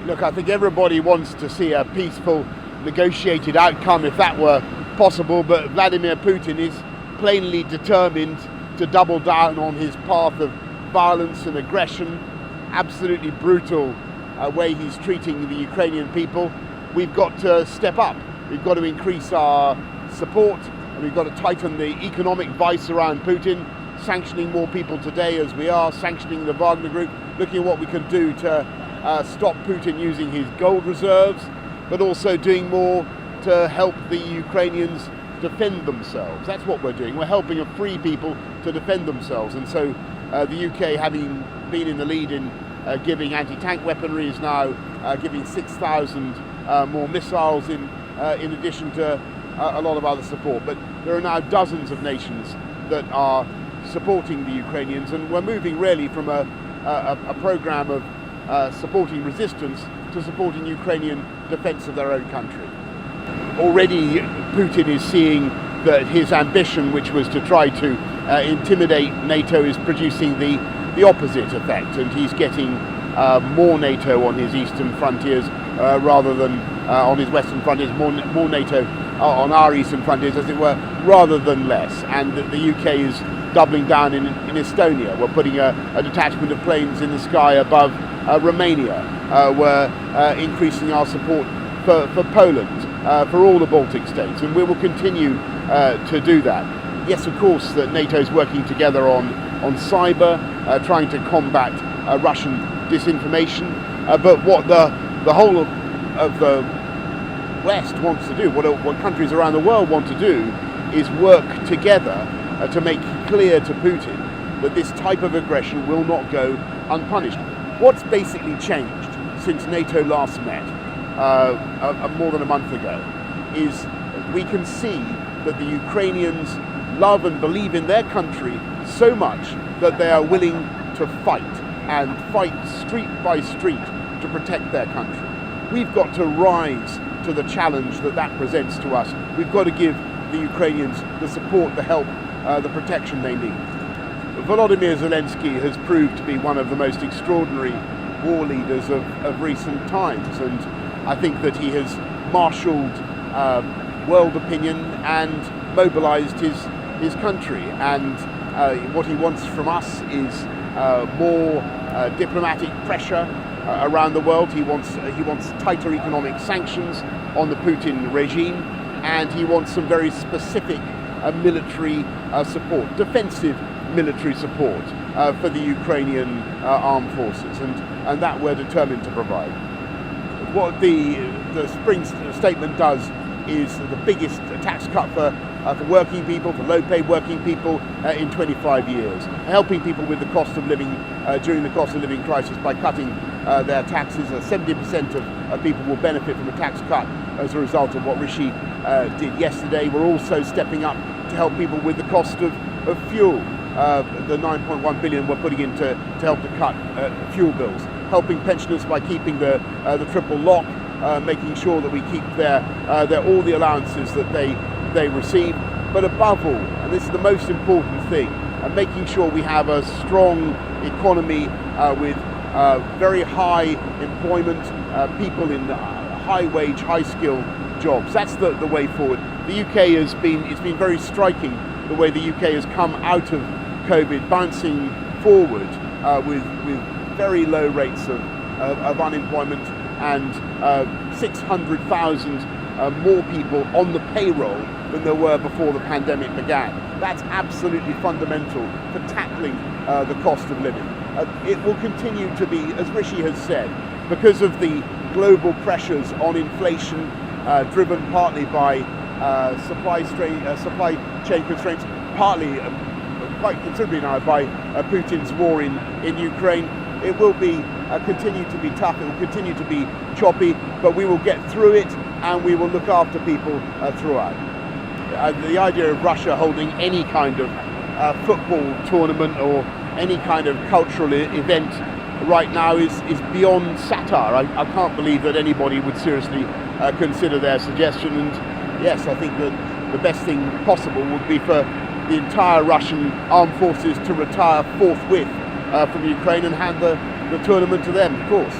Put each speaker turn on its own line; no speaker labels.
Look, I think everybody wants to see a peaceful, negotiated outcome if that were possible, but Vladimir Putin is plainly determined to double down on his path of violence and aggression, absolutely brutal way he's treating the Ukrainian people. We've got to step up. We've got to increase our support, and we've got to tighten the economic vice around Putin, sanctioning more people today as we are, sanctioning the Wagner Group, looking at what we can do to stop Putin using his gold reserves, but also doing more to help the Ukrainians defend themselves. That's what we're doing. We're helping a free people to defend themselves. And so the UK, having been in the lead in giving anti-tank weaponry, is now giving 6,000 more missiles in addition to a lot of other support. But there are now dozens of nations that are supporting the Ukrainians, and we're moving really from a program of supporting resistance to supporting Ukrainian defense of their own country. Already Putin is seeing that his ambition, which was to try to intimidate NATO, is producing the opposite effect, and he's getting more NATO on his eastern frontiers rather than on his western frontiers, more NATO on our eastern frontiers, as it were, rather than less. And the UK is doubling down in Estonia. We're putting a detachment of planes in the sky above Romania. We're increasing our support for Poland, for all the Baltic states, and we will continue to do that. Yes, of course, that NATO is working together on cyber, trying to combat Russian disinformation, but what the whole of the West wants to do, what countries around the world want to do, is work together to make clear to Putin that this type of aggression will not go unpunished. What's basically changed since NATO last met more than a month ago is we can see that the Ukrainians love and believe in their country so much that they are willing to fight, and fight street by street to protect their country. We've got to rise to the challenge that presents to us. We've got to give the Ukrainians the support, the help, the protection they need. Volodymyr Zelensky has proved to be one of the most extraordinary war leaders of recent times, and I think that he has marshalled world opinion and mobilized his country, and what he wants from us is more diplomatic pressure around the world. He wants tighter economic sanctions on the Putin regime, and he wants some very specific military support, defensive military support for the Ukrainian armed forces, and that we're determined to provide. What the spring statement does is the biggest tax cut for working people, for low-paid working people in 25 years, helping people with the cost of living during the cost of living crisis by cutting their taxes. 70% of people will benefit from a tax cut as a result of what Rishi did yesterday. We're also stepping up to help people with the cost of fuel. The 9.1 billion we're putting in to help to cut fuel bills, helping pensioners by keeping the triple lock, making sure that we keep their all the allowances that they receive, but above all, and this is the most important thing, making sure we have a strong economy with very high employment, people in high wage, high skill jobs. That's the way forward. The UK it's been very striking the way the UK has come out of COVID, bouncing forward with very low rates of unemployment, and 600,000 more people on the payroll than there were before the pandemic began. That's absolutely fundamental for tackling the cost of living. It will continue to be, as Rishi has said, because of the global pressures on inflation, driven partly by supply chain constraints, partly quite considerably now by Putin's war in Ukraine. It will be continue to be tough, it will continue to be choppy, but we will get through it, and we will look after people throughout. The idea of Russia holding any kind of football tournament or any kind of cultural event right now is beyond satire. I can't believe that anybody would seriously consider their suggestion, and yes, I think that the best thing possible would be for the entire Russian armed forces to retire forthwith from Ukraine and hand the tournament to them, of course.